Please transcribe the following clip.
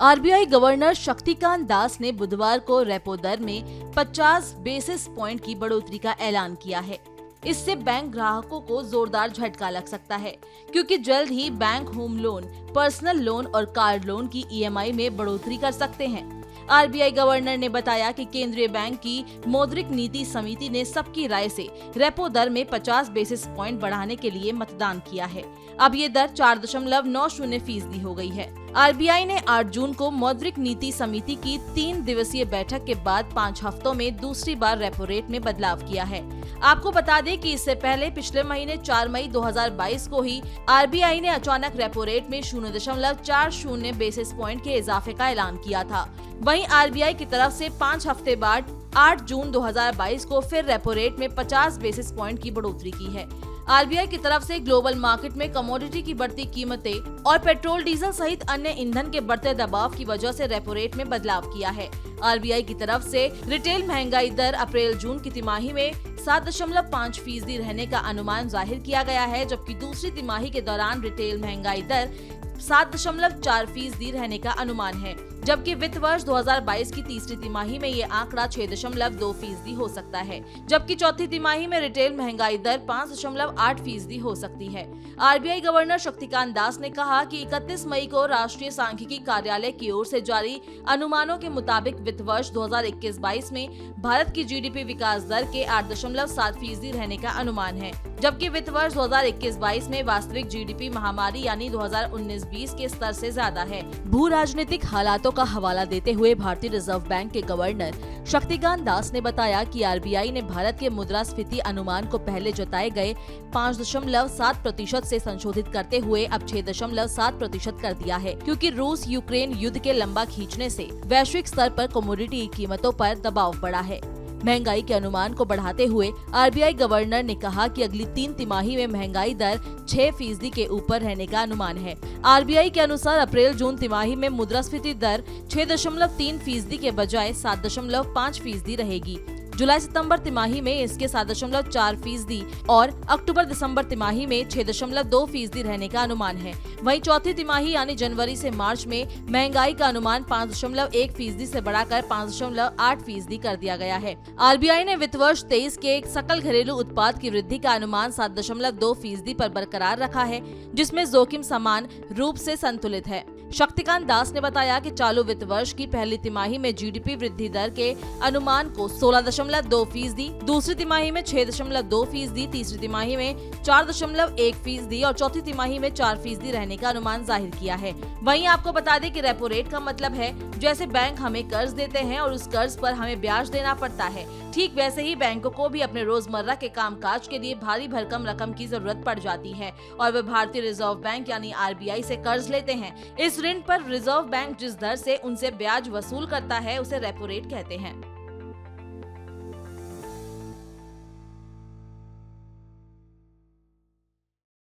RBI governor Shaktikanta Das ने बुधवार को रेपो दर में 50 बेसिस पॉइंट की बढ़ोतरी का ऐलान किया है। इससे बैंक ग्राहकों को जोरदार झटका लग सकता है, क्योंकि जल्द ही bank home loan, personal loan और कार लोन की ईएमआई में बढ़ोतरी कर सकते हैं। आरबीआई गवर्नर ने बताया कि केंद्रीय बैंक की मौद्रिक नीति समिति ने सबकी राय से रेपो दर में 50 बेसिस पॉइंट बढ़ाने के लिए मतदान किया है। अब ये दर 4.90% हो गई है। आरबीआई ने 8 जून को मौद्रिक नीति समिति की 3 दिवसीय बैठक के बाद 5 हफ्तों में दूसरी बार रेपो रेट में बदलाव किया है। आपको बता दें कि इससे पहले पिछले महीने 4 मई 2022 को ही आरबीआई ने अचानक रेपो रेट में 0.40 बेसिस पॉइंट के इजाफे का ऐलान किया था। वहीं आरबीआई की तरफ से 5 हफ्ते बाद 8 जून 2022 को फिर रेपो रेट में 50 बेसिस पॉइंट की बढ़ोतरी की है। आरबीआई की तरफ से ग्लोबल मार्केट में कमोडिटी की बढ़ती कीमतें और पेट्रोल डीजल सहित अन्य ईंधन के बढ़ते दबाव की वजह से रेपो रेट में बदलाव किया है। आरबीआई की तरफ से रिटेल महंगाई दर अप्रैल जून की तिमाही में 7.5% रहने का अनुमान जाहिर किया गया है, जबकि दूसरी तिमाही के दौरान रिटेल महंगाई दर 7.4% रहने का अनुमान है, जबकि वित्त वर्ष 2022 की तीसरी तिमाही में ये आंकड़ा 6.2% हो सकता है, जबकि चौथी तिमाही में रिटेल महंगाई दर 5.8% हो सकती है। आरबीआई गवर्नर शक्तिकांत दास ने कहा कि 31 मई को राष्ट्रीय सांख्यिकी कार्यालय की ओर से जारी अनुमानों के मुताबिक वित्त वर्ष 2021-22 में भारत की जीडीपी विकास दर के 8.7% रहने का अनुमान है, जबकि वित्त वर्ष 2021-22 में वास्तविक जीडीपी महामारी यानी 2019-20 के स्तर से ज्यादा है। भू राजनीतिक हालातों का हवाला देते हुए भारतीय रिजर्व बैंक के गवर्नर शक्तिकांत दास ने बताया कि आरबीआई ने भारत के मुद्रास्फीति अनुमान को पहले जताए गए 5.7% से संशोधित करते हुए अब 6.7% कर दिया है, क्योंकि रूस यूक्रेन युद्ध के लंबा खींचने से वैश्विक स्तर पर कमोडिटी कीमतों पर दबाव बढ़ा है। महंगाई के अनुमान को बढ़ाते हुए आरबीआई गवर्नर ने कहा कि अगली 3 तिमाही में महंगाई दर 6% के ऊपर रहने का अनुमान है। आरबीआई के अनुसार अप्रैल जून तिमाही में मुद्रास्फीति दर 6.3% के बजाय 7.5% रहेगी। जुलाई सितंबर तिमाही में इसके 7.4% और अक्टूबर दिसंबर तिमाही में 6.2% रहने का अनुमान है। वहीं चौथी तिमाही यानी जनवरी से मार्च में महंगाई का अनुमान 5.1% से बढ़ाकर 5.8% कर दिया गया है। आरबीआई ने वित्त वर्ष 23 के सकल घरेलू उत्पाद की वृद्धि का अनुमान 7.2% पर बरकरार रखा है, जिसमें जोखिम समान रूप से संतुलित है। शक्तिकांत दास ने बताया कि चालू वित्त वर्ष की पहली तिमाही में जीडीपी वृद्धि दर के अनुमान को 16.2%, दूसरी तिमाही में 6.2%, तीसरी तिमाही में 4.1% और चौथी तिमाही में 4% रहने का अनुमान जाहिर किया है। वहीं आपको बता दें कि रेपो रेट का मतलब है जैसे बैंक हमें कर्ज देते हैं और उस कर्ज पर हमें ब्याज देना पड़ता है, ठीक वैसे ही बैंकों को भी अपने रोजमर्रा के कामकाज के लिए भारी भरकम रकम की जरूरत पड़ जाती है और वे भारतीय रिजर्व बैंक यानी आरबीआई से कर्ज लेते हैं। इस ऋण पर रिजर्व बैंक जिस दर से उनसे ब्याज वसूल करता है उसे रेपो रेट कहते हैं।